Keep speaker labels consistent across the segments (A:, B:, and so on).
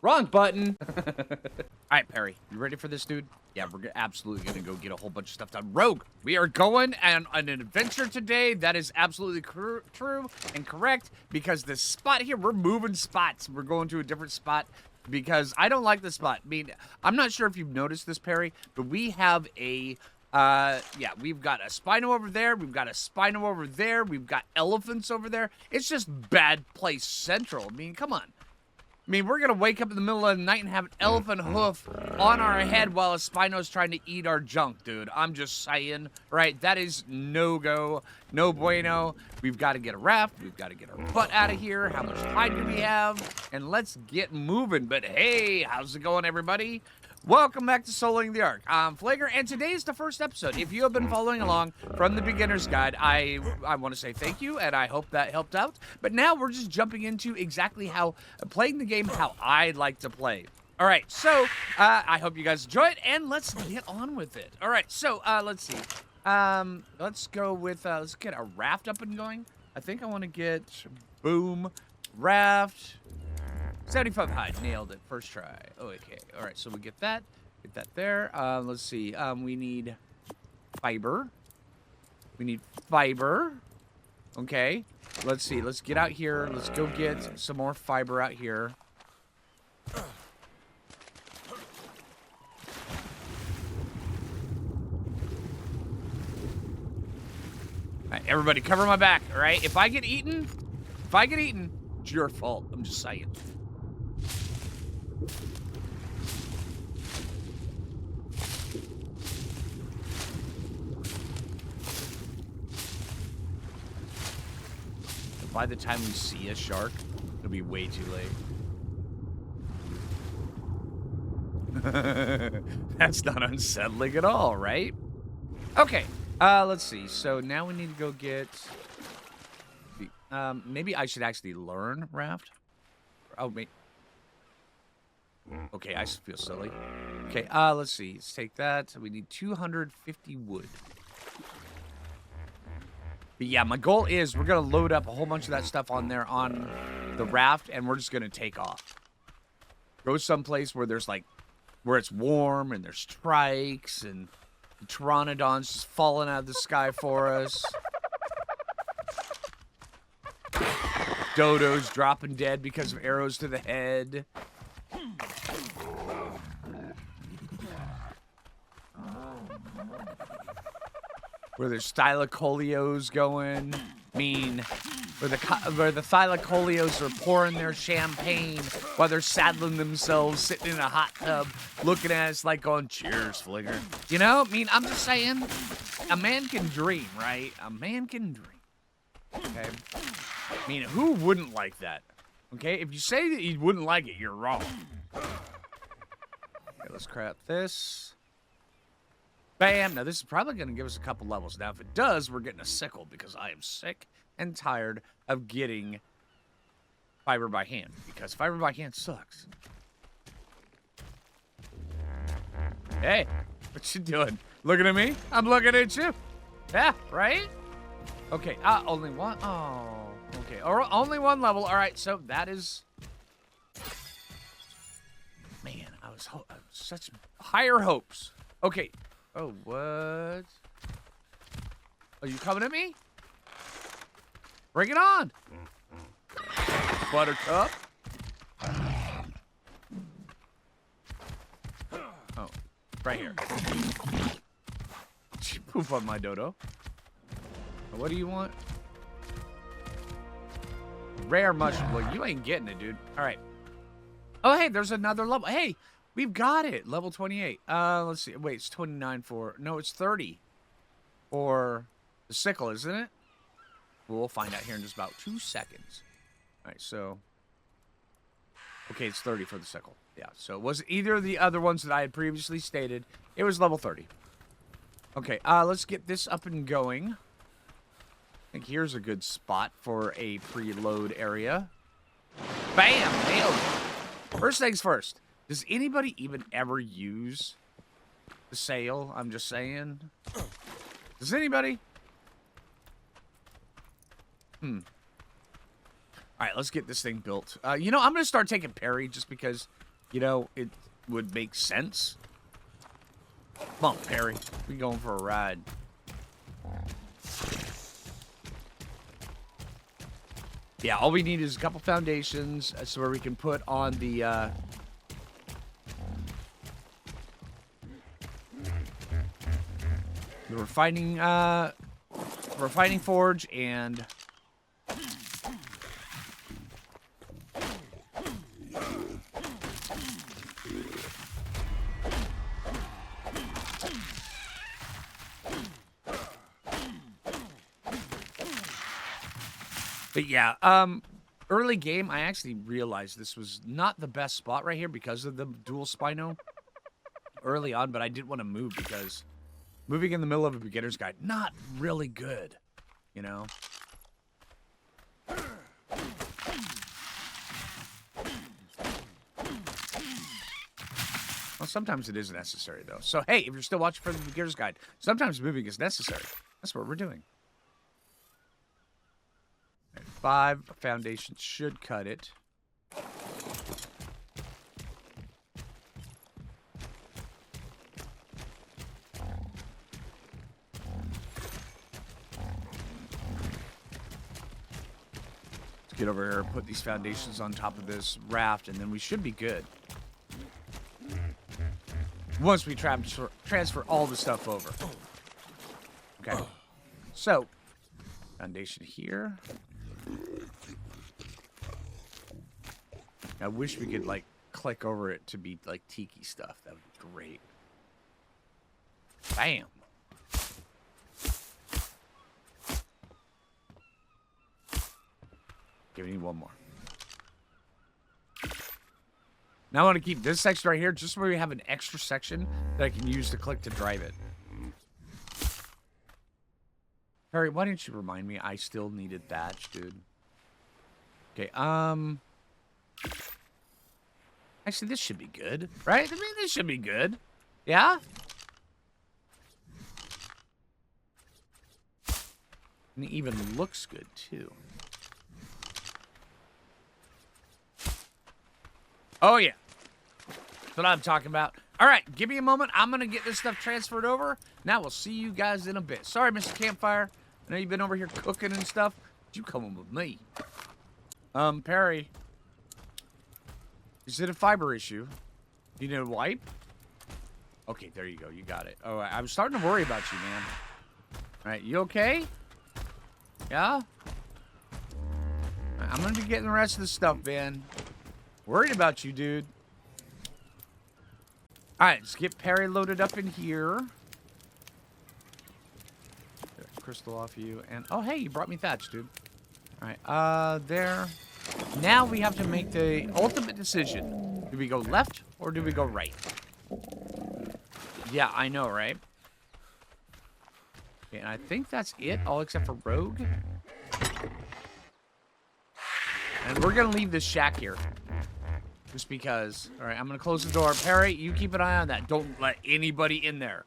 A: Wrong button. All right, Perry, you ready for this, dude? Yeah, we're absolutely going to go get a whole bunch of stuff done. Rogue, we are going on an adventure today. That is absolutely true and correct, because the spot here, we're moving spots. We're going to a different spot because I don't like this spot. I mean, I'm not sure if you've noticed this, Perry, but we have a... yeah, we've got a Spino over there. We've got a Spino over there. We've got elephants over there. It's just bad place central. I mean, come on. I mean, we're going to wake up in the middle of the night and have an elephant hoof on our head while a Spino's trying to eat our junk, dude. I'm just saying, right? That is no-go, no bueno. We've got to get a raft. We've got to get our butt out of here. How much time do we have? And let's get moving. But hey, how's it going, everybody? Welcome back to Soloing the Ark. I'm Phlinger, and today is the first episode. If you have been following along from the beginner's guide, I want to say thank you, and I hope that helped out. But now we're just jumping into exactly how playing the game how I like to play. All right, so I hope you guys enjoy it, and let's get on with it. All right, so let's see. Let's go with let's get a raft up and going. I think I want to get boom raft. 75 hide, nailed it, first try. Oh, okay, all right, so we get that there. Let's see, we need fiber. Okay, let's see, let's get out here. Let's go get some more fiber out here. All right, everybody cover my back, all right? If I get eaten, it's your fault, I'm just saying. By the time we see a shark, it'll be way too late. That's not unsettling at all, right? Okay, let's see. So now we need to go get... maybe I should actually learn raft. Oh, wait. Okay, I feel silly. Okay, let's see. Let's take that. We need 250 wood. But yeah, my goal is we're going to load up a whole bunch of that stuff on there on the raft, and we're just going to take off. Go someplace where there's like, where it's warm, and there's trikes, and the pteranodons just falling out of the sky for us. Dodos dropping dead because of arrows to the head. Where there's thylacolios going. I mean, where the thylacolios are pouring their champagne while they're saddling themselves, sitting in a hot tub, looking at us like going, cheers, Phlinger. You know, I mean, I'm just saying, a man can dream, right? A man can dream. Okay? I mean, who wouldn't like that? Okay? If you say that you wouldn't like it, you're wrong. Okay, let's craft this. Bam! Now, this is probably going to give us a couple levels. Now, if it does, we're getting a sickle because I am sick and tired of getting fiber by hand. Because fiber by hand sucks. Hey, what you doing? Looking at me? I'm looking at you. Yeah, right? Okay, only one. Oh, okay. Only one level. All right, so that is... Man, I was such higher hopes. Okay. Oh, what? Are you coming at me? Bring it on. Buttercup. Oh, right here. Did you poop on my dodo? What do you want? Rare mushroom. Well, you ain't getting it, dude. All right. Oh, hey, there's another level. Hey, we've got it. Level 28. Let's see. Wait, it's 29 for... No, it's 30 for the sickle, isn't it? We'll find out here in just about 2 seconds. All right, so... Okay, it's 30 for the sickle. Yeah, so it wasn't either of the other ones that I had previously stated. It was level 30. Okay, let's get this up and going. I think here's a good spot for a preload area. Bam! Nailed it. First things first. Does anybody even ever use the sail? I'm just saying. Does anybody? All right, let's get this thing built. You know, I'm going to start taking Perry just because You know, it would make sense. Come on, Perry. We going for a ride. Yeah, all we need is a couple foundations so where we can put on the refining forge and but yeah, early game, I actually realized this was not the best spot right here because of the dual Spino early on, but I didn't want to move because moving in the middle of a beginner's guide, not really good, you know? Well, sometimes it is necessary, though. So, hey, if you're still watching for the beginner's guide, sometimes moving is necessary. That's what we're doing. 5 foundations should cut it. Let's get over here, put these foundations on top of this raft, and then we should be good. Once we transfer all the stuff over. Okay. So, foundation here. I wish we could, like, click over it to be, like, tiki stuff. That would be great. Bam. Okay, we need one more. Now I want to keep this section right here just where we have an extra section that I can use to click to drive it. Perry, why didn't you remind me I still needed thatch, dude? Okay, actually, this should be good, right? I mean, this should be good. Yeah? And it even looks good, too. Oh, yeah. That's what I'm talking about. All right, give me a moment. I'm going to get this stuff transferred over. Now we'll see you guys in a bit. Sorry, Mr. Campfire. I know you've been over here cooking and stuff. But you coming with me. Perry. Is it a fiber issue? You need a wipe? Okay, there you go. You got it. Oh, I'm starting to worry about you, man. All right, you okay? Yeah? I'm going to be getting the rest of the stuff, man. Worried about you, dude. All right, let's get Perry loaded up in here. Get a crystal off you. And, oh, hey, you brought me thatch, dude. All right, there. Now we have to make the ultimate decision. Do we go left or do we go right? Yeah, I know, right? Okay, and I think that's it, all except for Rogue. And we're going to leave this shack here. Just because. All right, I'm going to close the door. Perry, you keep an eye on that. Don't let anybody in there.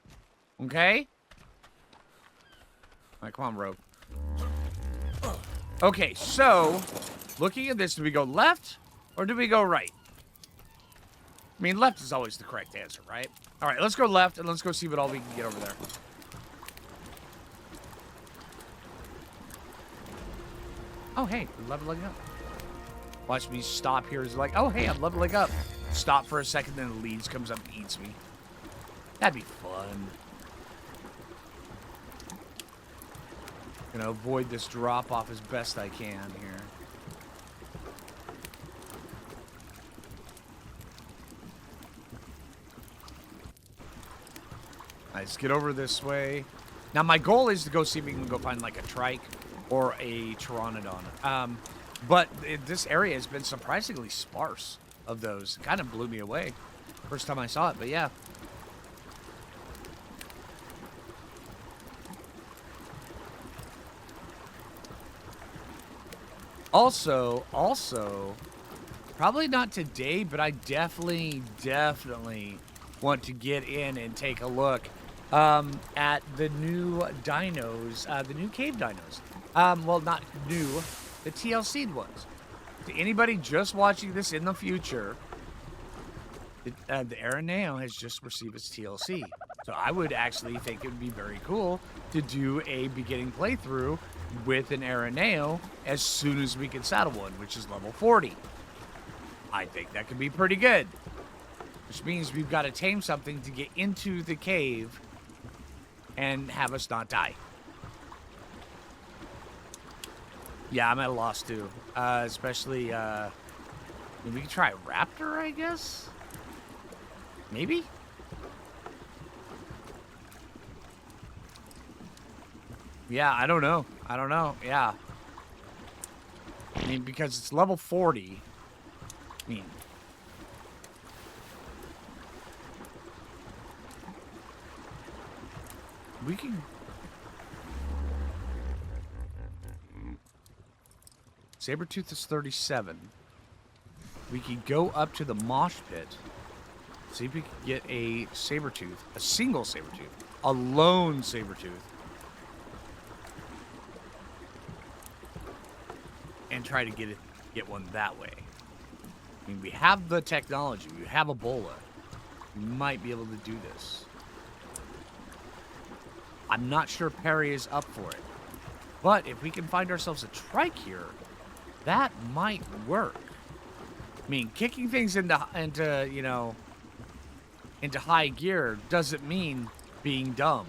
A: Okay? All right, come on, Rogue. Okay, so, looking at this, do we go left or do we go right? I mean, left is always the correct answer, right? All right, let's go left and let's go see what all we can get over there. Oh, hey, we're leveling up. Watch me stop here. It's like, oh, hey, I'm leveling up. Stop for a second, then the leads comes up and eats me. That'd be fun. Gonna avoid this drop off as best I can here. Let's get over this way. Now, my goal is to go see if we can go find, like, a trike or a pteranodon. But this area has been surprisingly sparse of those. It kind of blew me away. First time I saw it, but yeah. Also, probably not today, but I definitely want to get in and take a look at the new dinos, the new cave dinos. Well, not new, the TLC'd ones. To anybody just watching this in the future, The Araneo has just received its TLC. So I would actually think it would be very cool to do a beginning playthrough with an Araneo as soon as we can saddle one, which is level 40. I think that could be pretty good. Which means we've got to tame something to get into the cave and have us not die. Yeah, I'm at a loss too. Especially, we can try Raptor, I guess? Maybe? Yeah, I don't know. Yeah. I mean, because it's level 40. I mean... we can... Sabertooth is 37. We could go up to the mosh pit. See if we can get a Sabertooth. A single Sabertooth. A lone Sabertooth. And try to get one that way. I mean, we have the technology. We have Ebola. We might be able to do this. I'm not sure Perry is up for it. But if we can find ourselves a trike here, that might work. I mean, kicking things into you know, into high gear doesn't mean being dumb,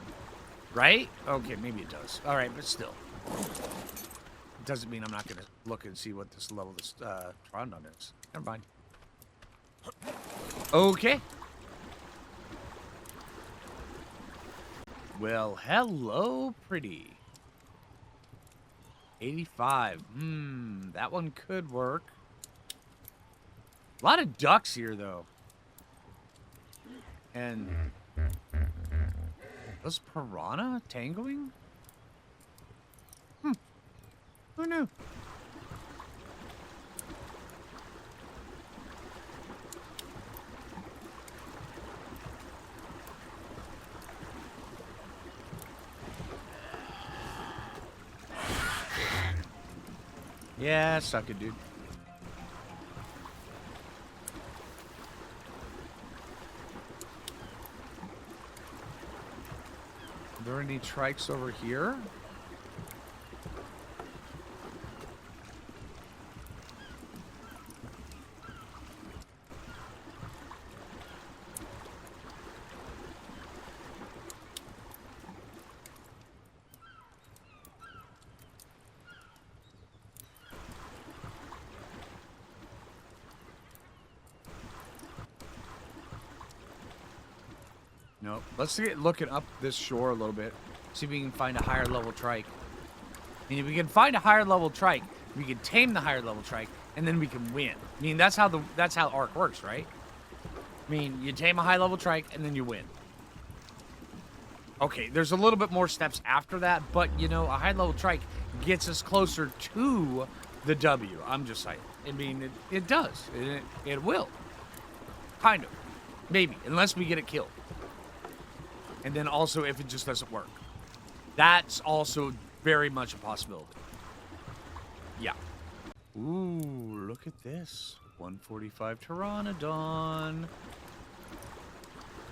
A: right? Okay, maybe it does. All right, but still. It doesn't mean I'm not going to look and see what this level this Trondon is. Never mind. Okay. Well, hello, pretty. 85. That one could work. A lot of ducks here, though. And... was piranha tangoing? Who knew? Yeah, suck it, dude. Are there any trikes over here? Nope. Let's get looking up this shore a little bit. See if we can find a higher level trike. I mean, if we can find a higher level trike, we can tame the higher level trike, and then we can win. I mean, that's how Ark works, right? I mean, you tame a high level trike, and then you win. Okay, there's a little bit more steps after that, but, you know, a high level trike gets us closer to the W. I'm just saying. I mean, it does. It will. Kind of. Maybe. Unless we get it killed. And then also if it just doesn't work. That's also very much a possibility. Yeah. Ooh, look at this. 145 Pteranodon.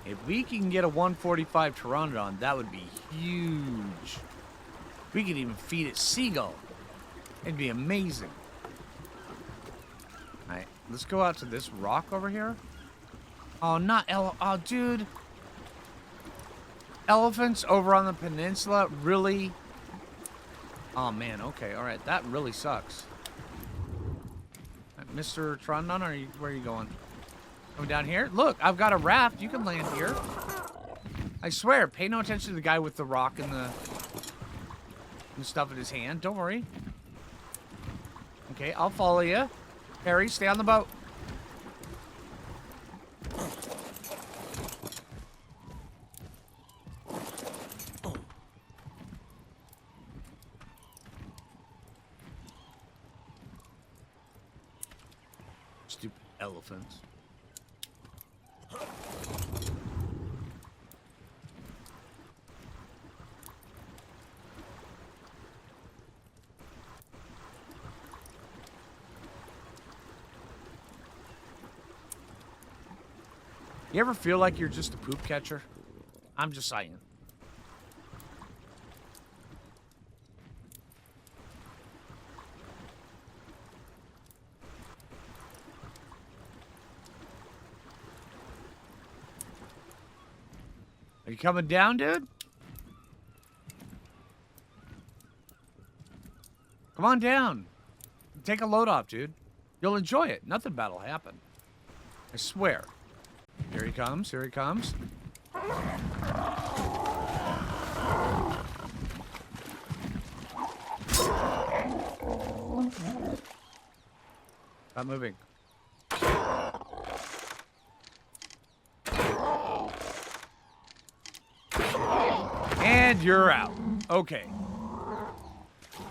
A: If we can get a 145 Pteranodon, that would be huge. We could even feed it seagull. It'd be amazing. Alright, let's go out to this rock over here. Oh, oh, dude. Elephants over on the peninsula? Really? Oh, man. Okay. All right. That really sucks. Mr. Trondon, where are you going? Coming down here? Look, I've got a raft. You can land here. I swear. Pay no attention to the guy with the rock and the stuff in his hand. Don't worry. Okay, I'll follow you. Harry, stay on the boat. Stupid elephants. You ever feel like you're just a poop catcher? I'm just saying. Are you coming down, dude? Come on down. Take a load off, dude. You'll enjoy it. Nothing bad will happen. I swear. Here he comes. Here he comes. Stop moving. And you're out. Okay.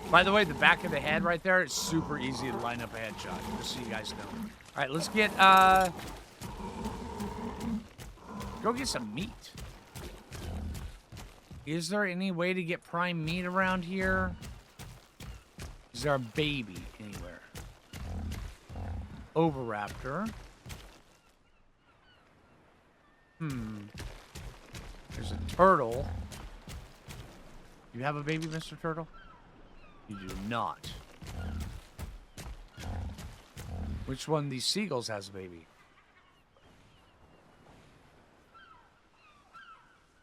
A: By the way, the back of the head right there is super easy to line up a headshot, just so you guys know. All right, let's get, go get some meat. Is there any way to get prime meat around here? Is there a baby anywhere? Raptor. There's a turtle. You have a baby, Mr. Turtle? You do not. Which one of these seagulls has a baby?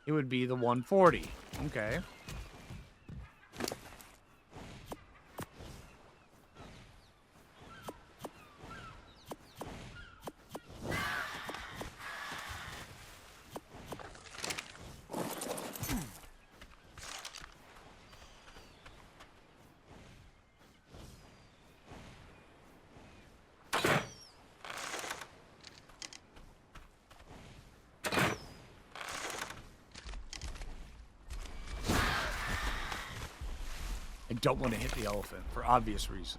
A: It would be the 140. Okay. I don't want to hit the elephant for obvious reasons.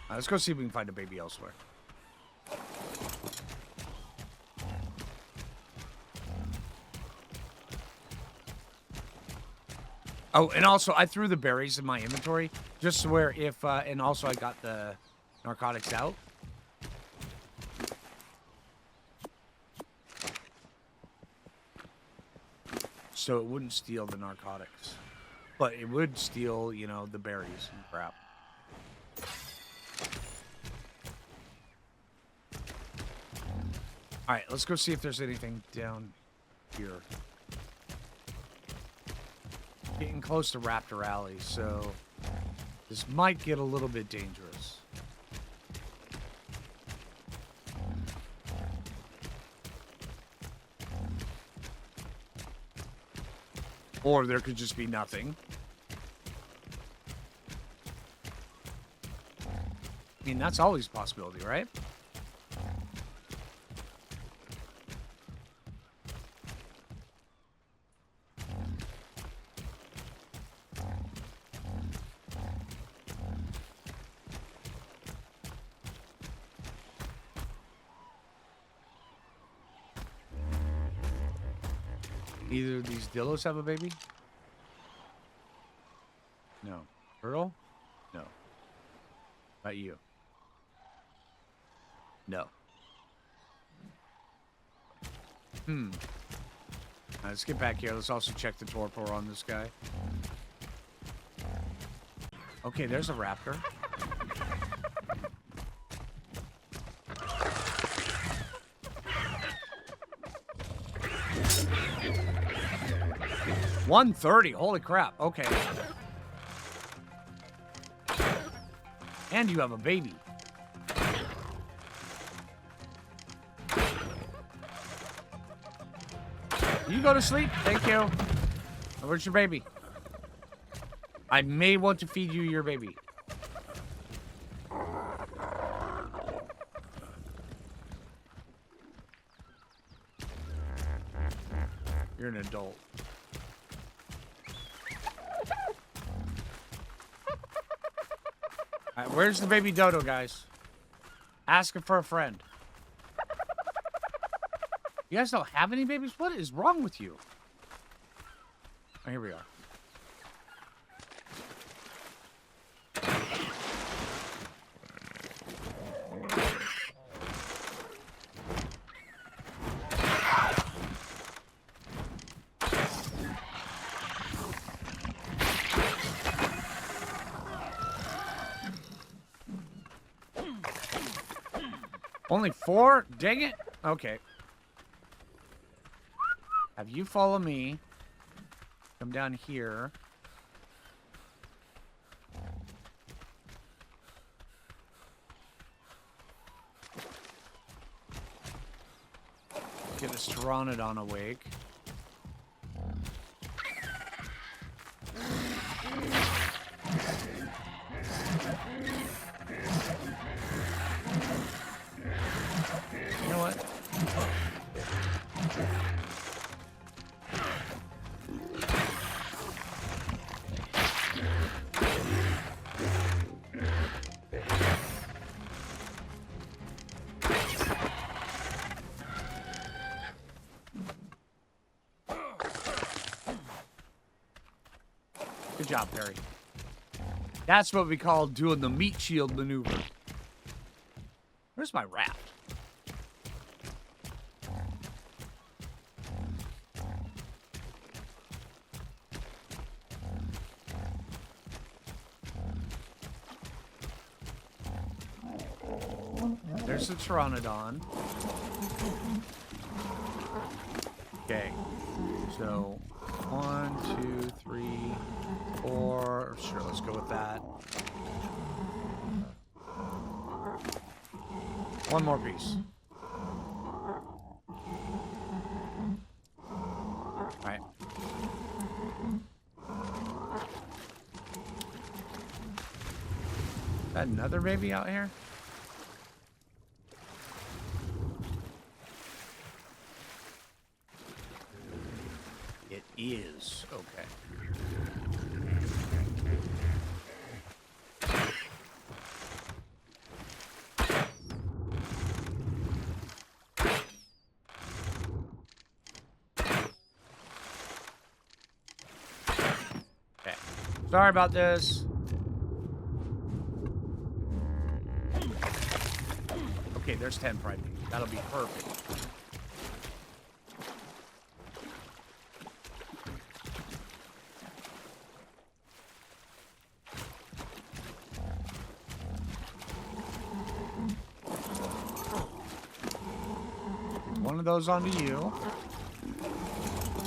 A: Let's go see if we can find a baby elsewhere. Oh, and also I threw the berries in my inventory just to where if, and also I got the narcotics out. So it wouldn't steal the narcotics. But it would steal, you know, the berries and crap. Alright, let's go see if there's anything down here. Getting close to Raptor Alley, so this might get a little bit dangerous. Or there could just be nothing. I mean, that's always a possibility, right? Either of these dillos have a baby? No. Turtle? No. About you? No. Let's get back here. Let's also check the torpor on this guy. Okay, there's a raptor. $130. Holy crap. Okay. And you have a baby. You go to sleep. Thank you. Where's your baby? I may want to feed you your baby. You're an adult. All right, where's the baby dodo, guys? Asking for a friend. You guys don't have any babies? What is wrong with you? Oh, here we are. Only 4? Dang it. Okay. Have you follow me. Come down here. Get this Pteranodon awake. You know what? Good job, Perry. That's what we call doing the meat shield maneuver. Where's my raft? There's the Pteranodon. Okay. So, 1, 2, 3, 4. Sure, let's go with that. One more piece. All right. Is that another baby out here? It is. Okay. Okay. Sorry about this. Okay, there's 10 prime. That'll be perfect. One of those onto you.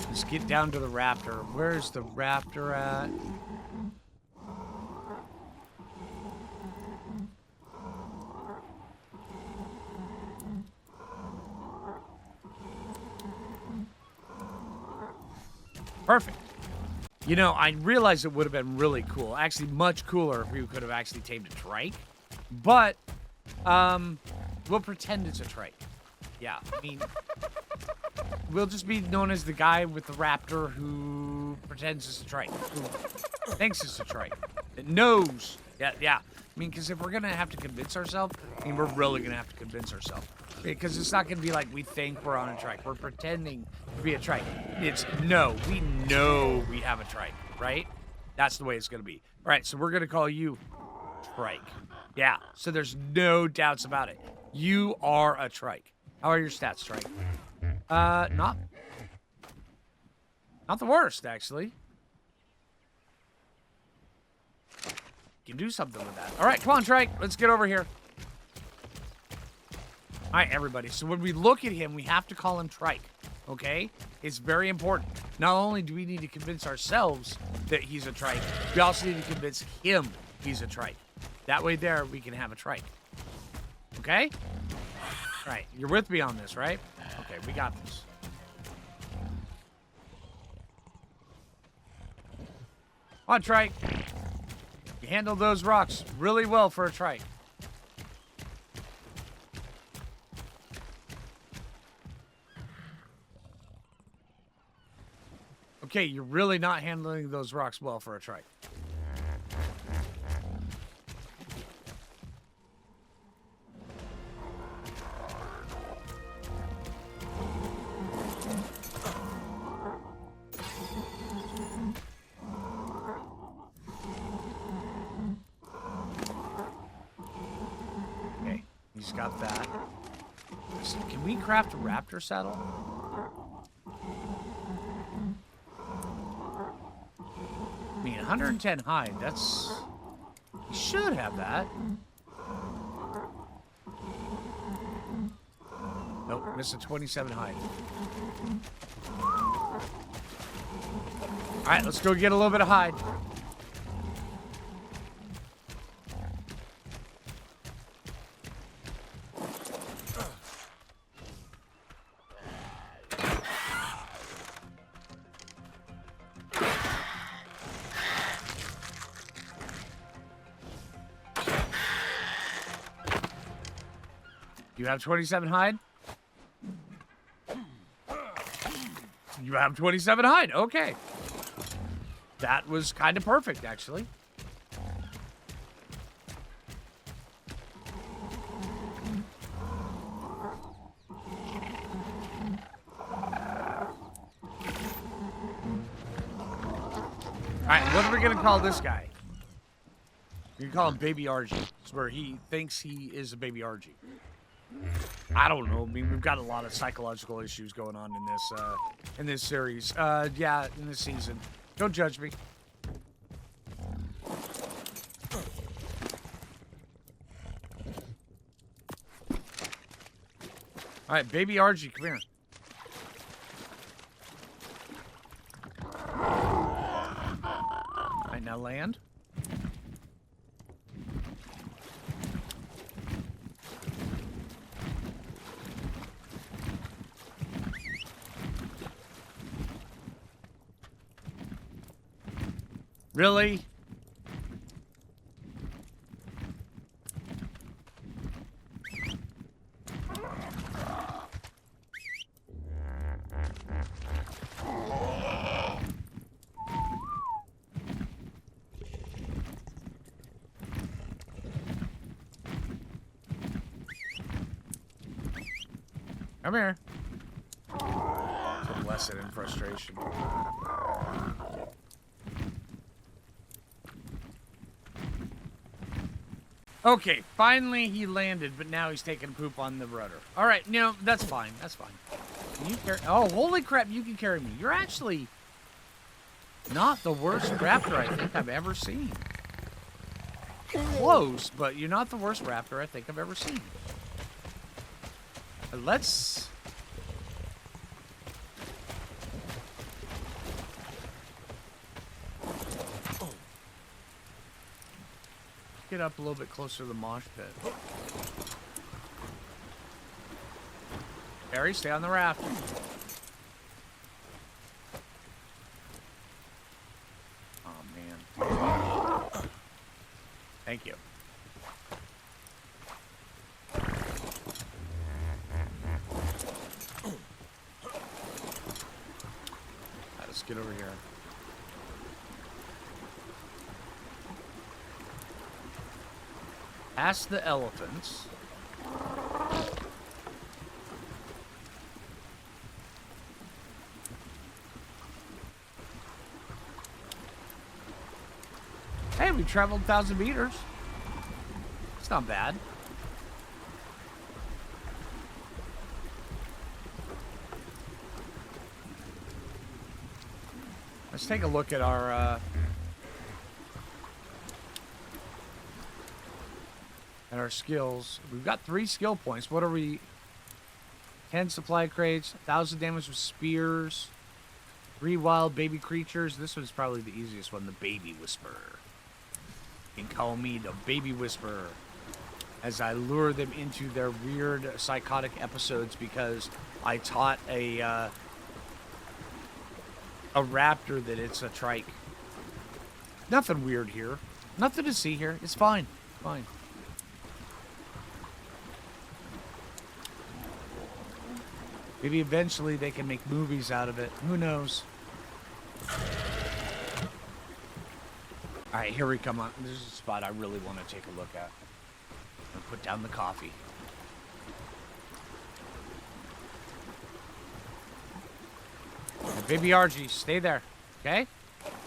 A: Let's get down to the Raptor. Where's the Raptor at? Perfect. You know, I realized it would have been really cool. Actually, much cooler if we could have actually tamed a trike. But, we'll pretend it's a trike. Yeah, I mean, we'll just be known as the guy with the Raptor who pretends it's a trike. Who thinks it's a trike. It knows. Yeah. I mean, because if we're going to have to convince ourselves, I mean, we're really going to have to convince ourselves. Because it's not going to be like we think we're on a trike. We're pretending to be a trike. It's, no, we know we have a trike, right? That's the way it's going to be. All right, so we're going to call you Trike. Yeah, so there's no doubts about it. You are a trike. How are your stats, Trike? Not the worst, actually. You can do something with that. All right, come on, Trike. Let's get over here. All right, everybody. So when we look at him, we have to call him Trike, okay? It's very important. Not only do we need to convince ourselves that he's a trike, we also need to convince him he's a trike. That way there, we can have a trike. Okay? All right, you're with me on this, right? Okay, we got this. Come on, trike. You handled those rocks really well for a trike. Okay, you're really not handling those rocks well for a trike. Okay, he's got that. So can we craft a raptor saddle? I mean, 110 hide, that's... You should have that. Missed a 27 hide. All right, let's go get a little bit of hide. You have 27 hide? You have 27 hide. Okay. That was kind of perfect, actually. Alright, what are we going to call this guy? You can call him Baby RG. It's where he thinks he is a Baby RG. I don't know. I mean, we've got a lot of psychological issues going on in this series. Yeah, in this season. Don't judge me. All right, Baby RG, come here. All right, now land. Really? Come here. It's a lesson in frustration. Okay, finally he landed, but now he's taking poop on the rudder. All right, no, that's fine. That's fine. Can you carry? Oh, holy crap! You can carry me. You're actually not the worst raptor I think I've ever seen. Close, but you're not the worst raptor I think I've ever seen. Let's. Get up a little bit closer to the mosh pit. Harry, stay on the raft. Oh, man. Thank you. Let's get over here. Past the elephants. Hey, we traveled 1,000 meters. It's not bad. Let's take a look at our skills. We've got 3 skill points. What are we? 10 supply crates, 1,000 damage with spears, 3 wild baby creatures. This one's probably the easiest one, the baby whisperer. You can call me the baby whisperer as I lure them into their weird psychotic episodes because I taught a raptor that it's a trike. Nothing weird here. Nothing to see here. It's fine. Fine. Maybe eventually they can make movies out of it. Who knows? Alright, here we come on. This is a spot I really want to take a look at. I'm going to put down the coffee. Now, baby RG, stay there. Okay?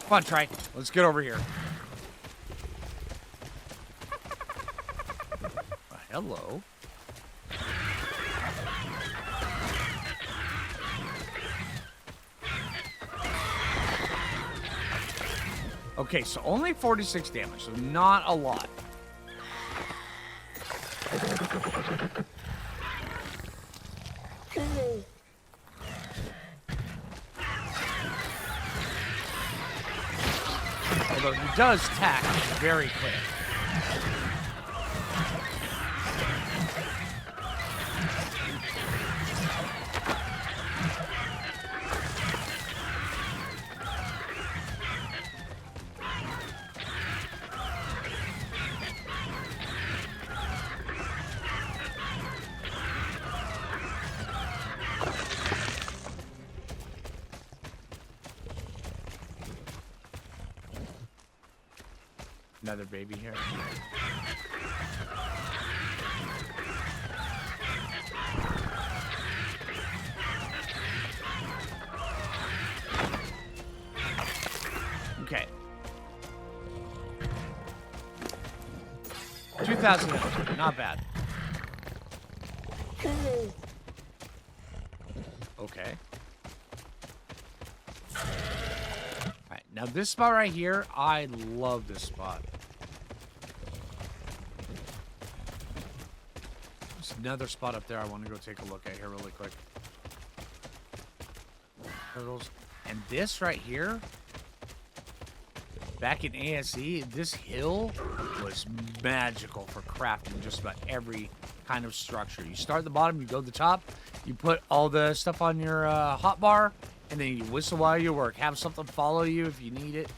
A: Come on, Trike. Let's get over here. Hello. Okay, so only 46 damage, so not a lot. Although he does tack very quick. Another baby here. Okay. 2,000, not bad. Okay. Alright, now this spot right here, I love this spot. There's another spot up there I want to go take a look at here really quick. Turtles. And this right here, back in ASE, this hill was magical for crafting just about every kind of structure. You start at the bottom, you go to the top, you put all the stuff on your hotbar, and then you whistle while you work. Have something follow you if you need it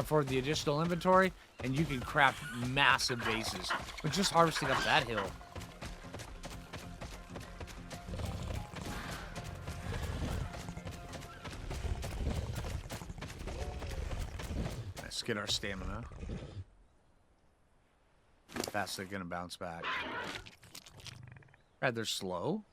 A: for the additional inventory, and you can craft massive bases with just harvesting up that hill. Let's get our stamina. Fast they're gonna bounce back. Rather slow.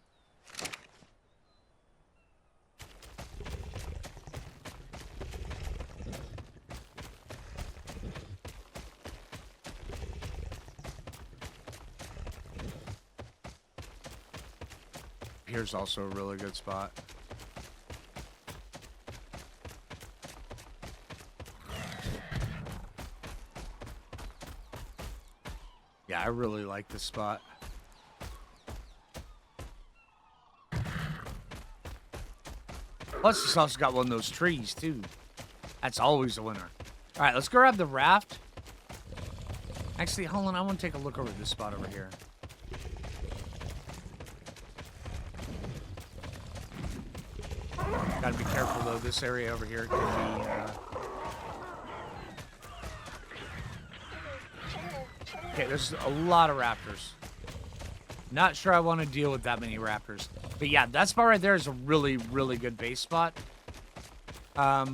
A: Here's also a really good spot. Yeah, I really like this spot. Plus, it's also got one of those trees, too. That's always a winner. All right, let's go grab the raft. Actually, hold on. I want to take a look over this spot over here. Gotta be careful, though. This area over here can be... Okay, there's a lot of raptors. Not sure I want to deal with that many raptors. But yeah, that spot right there is a really, really good base spot. Yeah,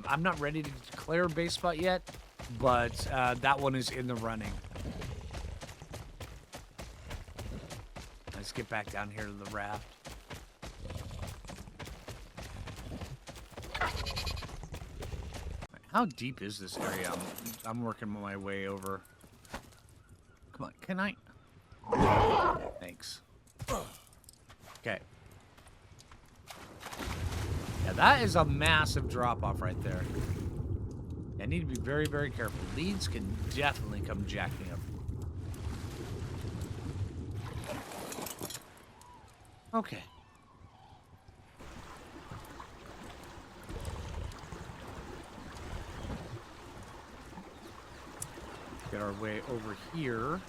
A: I'm not ready to declare a base spot yet, but that one is in the running. Let's get back down here to the raft. How deep is this area? I'm working my way over. Come on, can I? Thanks. Okay. Yeah, that is a massive drop-off right there. I need to be very, very careful. Leads can definitely come jack me up. Okay. Get our way over here.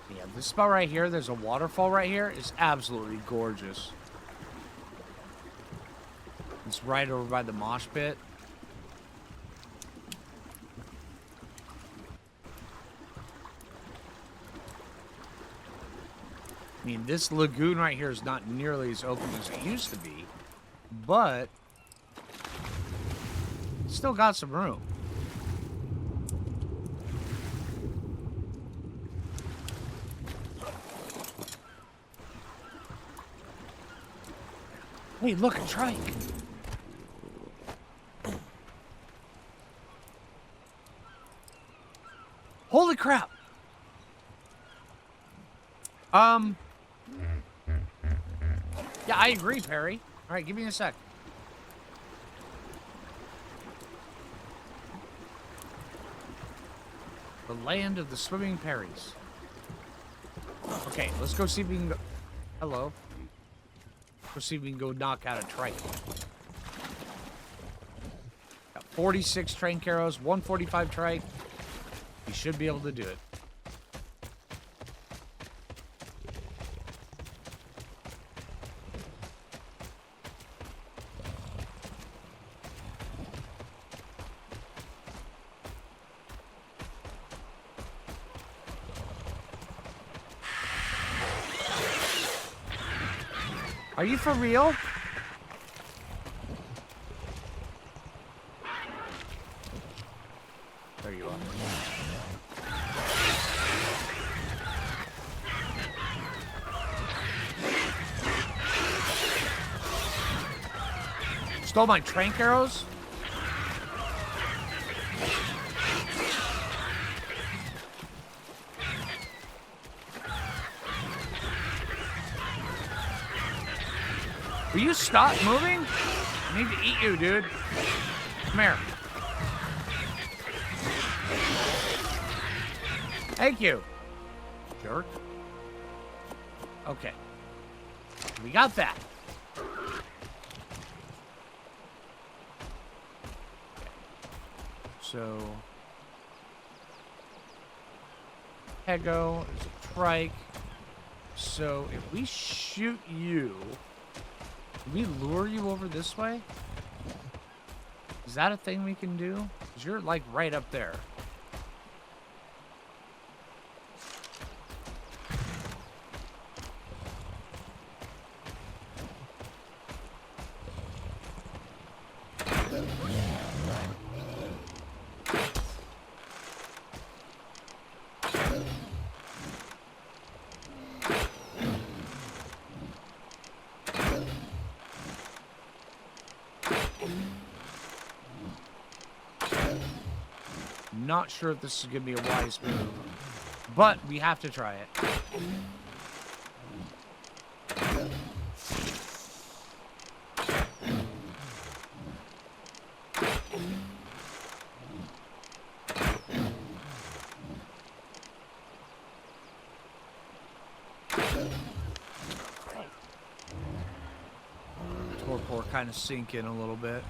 A: Yeah, this spot right here, there's a waterfall right here. It's absolutely gorgeous. It's right over by the mosh pit. I mean, this lagoon right here is not nearly as open as it used to be, but still got some room. Hey, look, a trike. Holy crap. Yeah, I agree, Perry. All right, give me a sec. The land of the swimming Perrys. Okay, let's go see if we can go... Hello. Let's see if we can go knock out a trike. Got 46 trank arrows, 145 trike. We should be able to do it. Are you for real? There you are. Stole my trank arrows? Will you stop moving? I need to eat you, dude. Come here. Thank you. Jerk. Okay. We got that. So... Pego is a trike. So if we shoot you... Can we lure you over this way? Is that a thing we can do? Because you're, like, right up there. Not sure if this is going to be a wise move, but we have to try it. Torpor kind of sink in a little bit.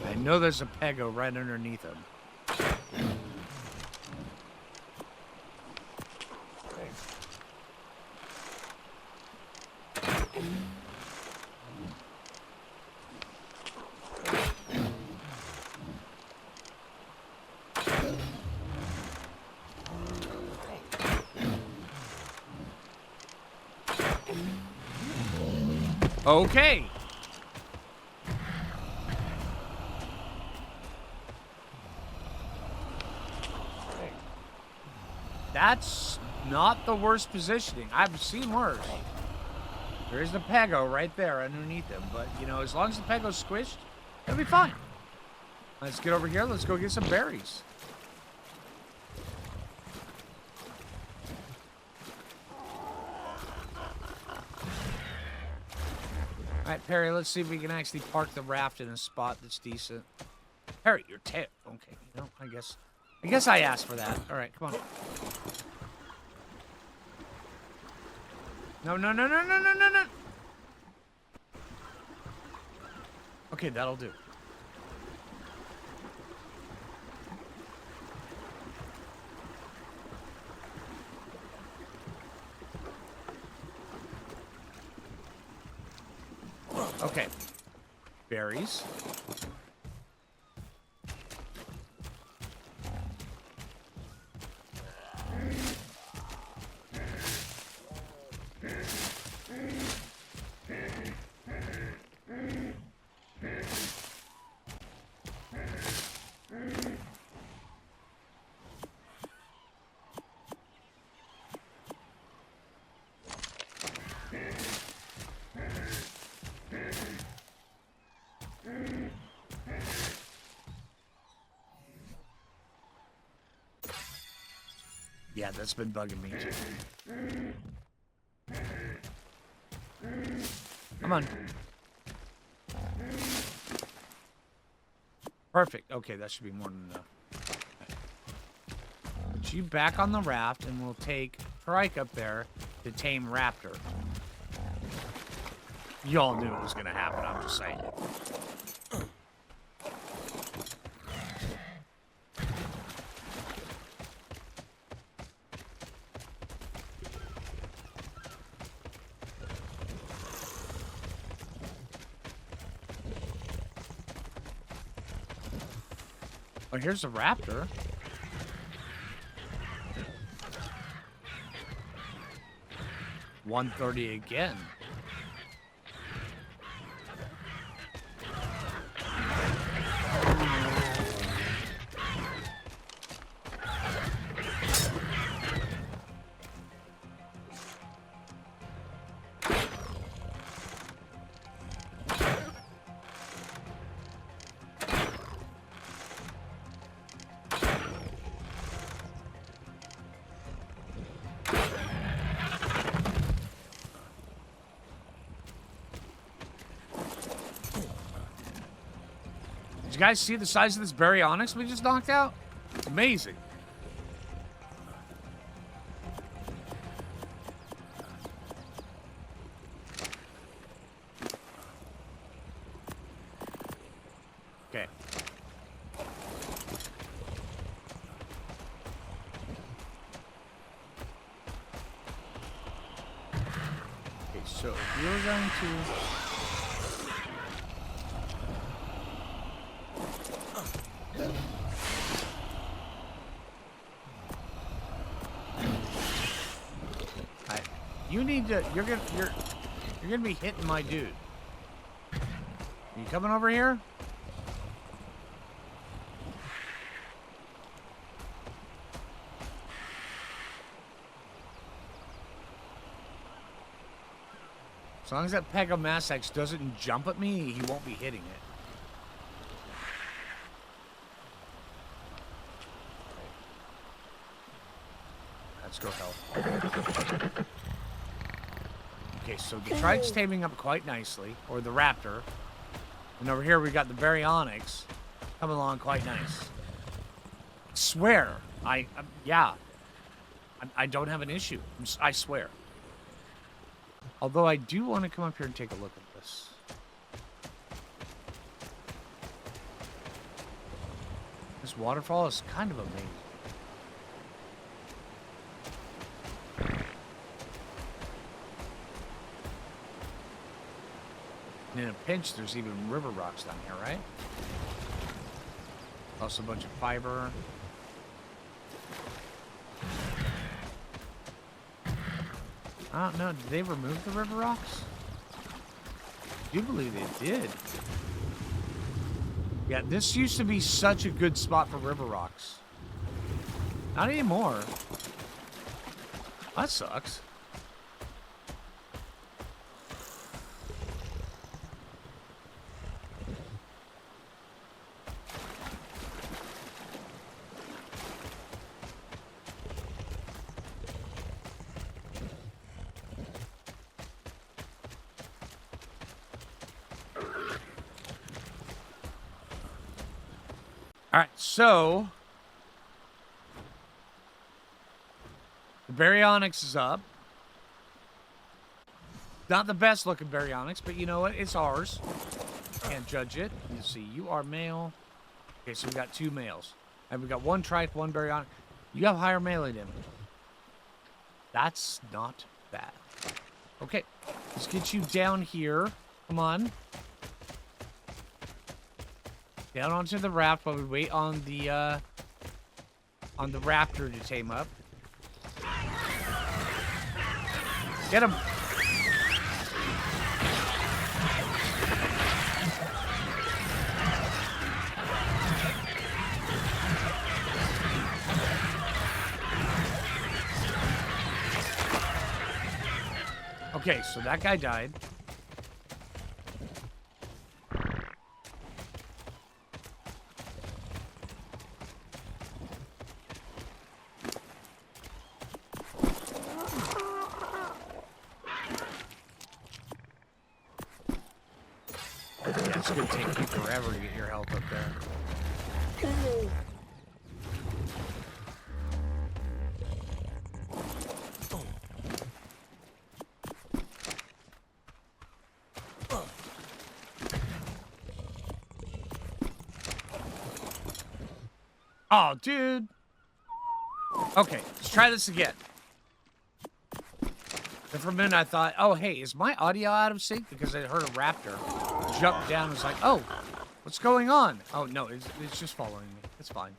A: I know there's a pego right underneath him. Okay. That's not the worst positioning. I've seen worse. There is the pego right there underneath him, but, you know, as long as the pego's squished, it'll be fine. Let's get over here. Let's go get some berries. All right, Perry, let's see if we can actually park the raft in a spot that's decent. Perry, your tail. Okay, you know, I guess I asked for that. All right, come on. No, no, no, no, no, no, no, no. Okay, that'll do. Okay. Berries. Yeah, that's been bugging me too. Come on. Perfect. Okay, that should be more than enough. Put you back on the raft, and we'll take Trike up there to tame Raptor. Y'all knew it was going to happen, I'm just saying. Oh, here's a Raptor. $130 again. Did you guys see the size of this baryonyx we just knocked out? Amazing. Okay. Okay, so we're going to... You need to. You're gonna be hitting my dude. Are you coming over here? As long as that Pegomasax doesn't jump at me, he won't be hitting it. Let's go help. Okay, so the Trike's taming up quite nicely, or the Raptor. And over here we got the baryonyx coming along quite nice. I swear, yeah, I don't have an issue. I swear. Although I do want to come up here and take a look at this. This waterfall is kind of amazing. And in a pinch, there's even river rocks down here, right? Also a bunch of fiber. I don't know. Did they remove the river rocks? I do believe they did. Yeah, this used to be such a good spot for river rocks. Not anymore. That sucks. All right, so the baryonyx is up. Not the best looking baryonyx, but you know what? It's ours. Can't judge it. You see, you are male. Okay, so we got 2 males. And we got 1 trike, 1 baryonyx. You have higher melee damage. That's not bad. Okay, let's get you down here. Come on. Down onto the raft while we wait on the raptor to tame up. Get him! Okay, so that guy died. It's gonna take you forever to get your health up there. Oh, dude. Okay, let's try this again. And for a minute, I thought, oh, hey, is my audio out of sync? Because I heard a raptor jump down and was like, oh, what's going on? Oh, no, it's just following me. It's fine.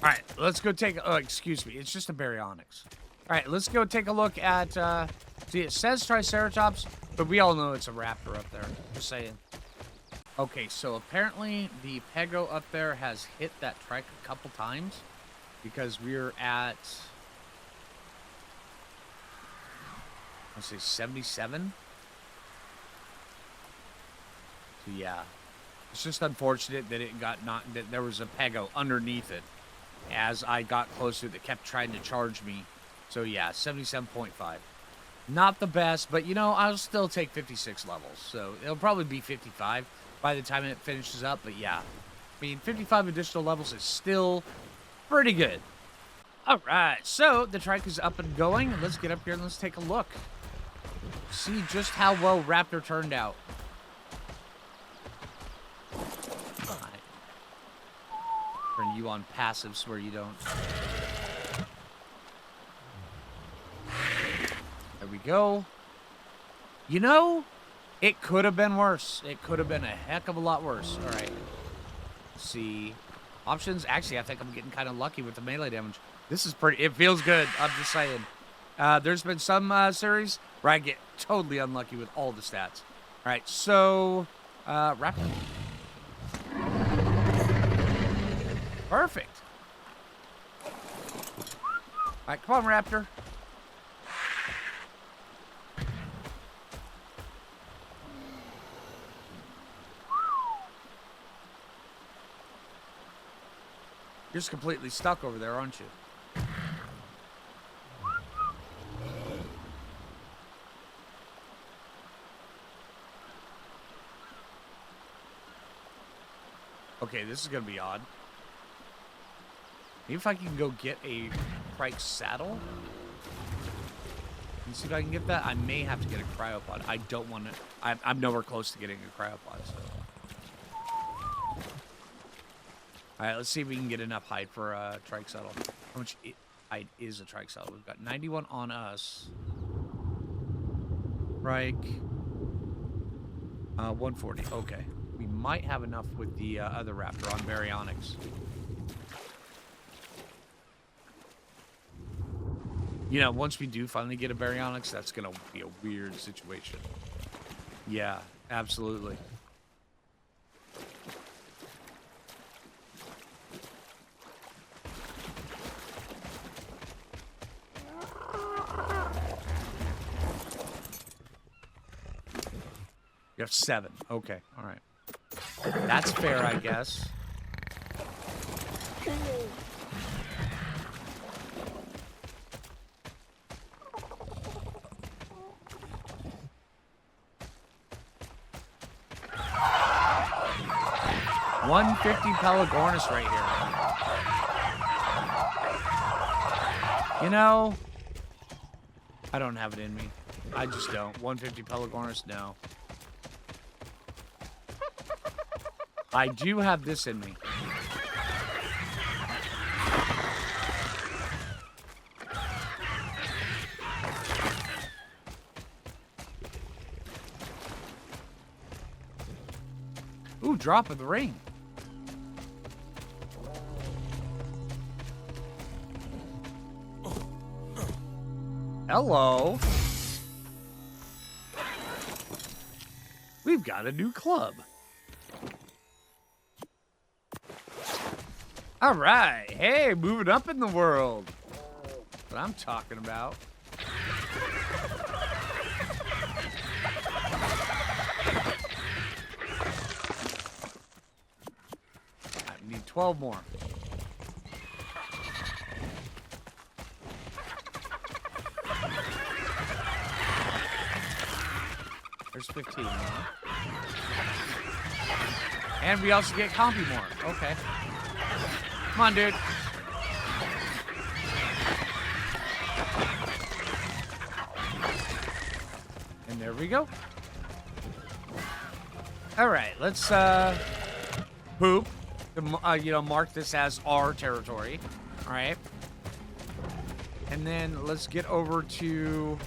A: All right, let's go take... Oh, excuse me. It's just a baryonyx. All right, let's go take a look at... see, it says Triceratops, but we all know it's a raptor up there. Just saying. Okay, so apparently the Pego up there has hit that trike a couple times because we're at... Let's say 77. So, yeah. It's just unfortunate that it got knocked... That there was a Pego underneath it. As I got closer, that kept trying to charge me. So yeah, 77.5. Not the best, but you know, I'll still take 56 levels. So it'll probably be 55 by the time it finishes up. But yeah, I mean, 55 additional levels is still pretty good. All right, so the trike is up and going. Let's get up here and let's take a look. See just how well Raptor turned out. Turn you on passives where you don't. There we go. You know, it could have been worse. It could have been a heck of a lot worse. All right. Let's see. Options. Actually, I think I'm getting kind of lucky with the melee damage. This is pretty... It feels good. I'm just saying. There's been some series where I get totally unlucky with all the stats. All right. So, Raptor. Perfect. All right, come on, Raptor. You're just completely stuck over there, aren't you? Okay, this is going to be odd. Maybe if I can go get a trike saddle. Let's see if I can get that. I may have to get a cryopod. I don't want to... I'm nowhere close to getting a cryopod, so... Alright, let's see if we can get enough height for a trike saddle. How much height is a trike saddle? We've got 91 on us. Trike. 140. Okay. We might have enough with the other raptor on baryonyx. You know, once we do finally get a baryonyx, that's going to be a weird situation. Yeah, absolutely. You have 7. Okay, all right. That's fair, I guess. $150 Pelagornis right here. You know, I don't have it in me. I just don't. 150 Pelagornis, no. I do have this in me. Ooh, drop of the ring. Hello. We've got a new club. All right. Hey, moving up in the world. That's what I'm talking about. I need 12 more. 15 more. And we also get Compy more. Okay. Come on, dude. And there we go. All right, let's poop. Mark this as our territory. All right. And then let's get over to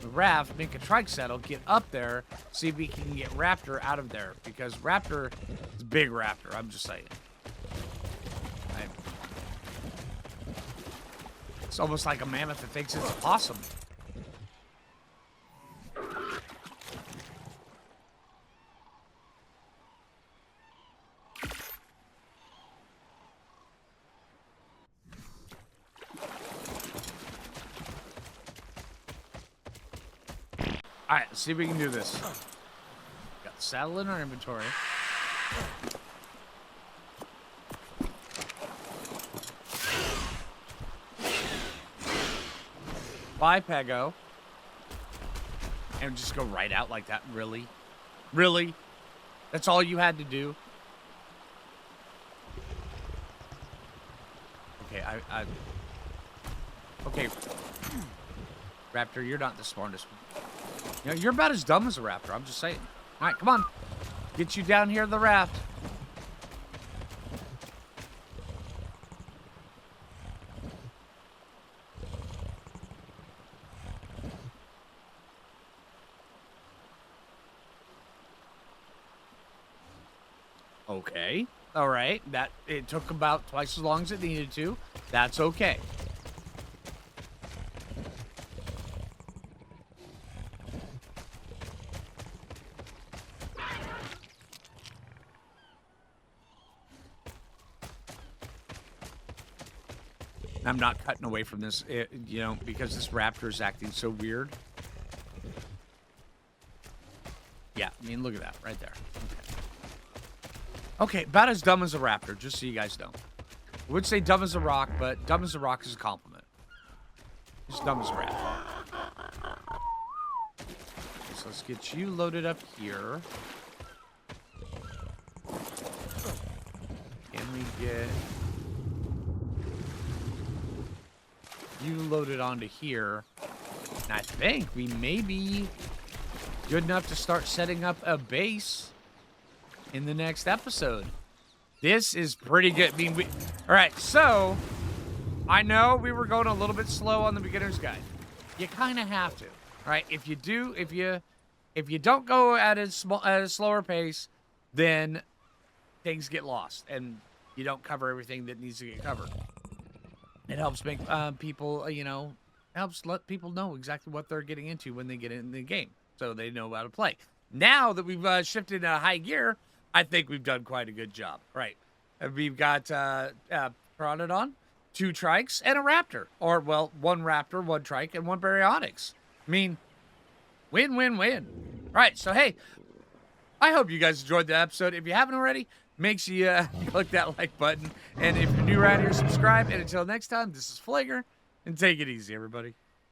A: the raft, make a trike settle, get up there, see if we can get Raptor out of there. Because Raptor is big Raptor, I'm just saying. It's almost like a mammoth that thinks it's a possum. Alright, let's see if we can do this. Got the saddle in our inventory. Bye, Pego. And just go right out like that. Really? Really? That's all you had to do? Okay, Okay. Raptor, you're not the smartest one. You know, you're about as dumb as a raptor, I'm just saying. All right, come on. Get you down here to the raft. Okay. All right. It took about twice as long as it needed to. That's okay. I'm not cutting away from this, because this raptor is acting so weird. Yeah, I mean, look at that right there. Okay, about as dumb as a raptor, just so you guys know. I would say dumb as a rock, but dumb as a rock is a compliment. Just dumb as a raptor. So let's get you loaded up here. Can we get you loaded onto here? And I think we may be good enough to start setting up a base in the next episode. This is pretty good. I mean, all right, so I know we were going a little bit slow on the beginner's guide. You kind of have to, all right? If you don't go at a slower pace, then things get lost and you don't cover everything that needs to get covered. It helps make people, helps let people know exactly what they're getting into when they get in the game, so they know how to play. Now that we've shifted to high gear, I think we've done quite a good job. Right. We've got Pteranodon, 2 trikes, and a raptor. Or, well, 1 raptor, 1 trike, and 1 baryonyx. I mean, win, win, win. All right, so, hey, I hope you guys enjoyed the episode. If you haven't already, make sure you click that like button. And if you're new around here, subscribe. And until next time, this is Phlinger, and take it easy, everybody.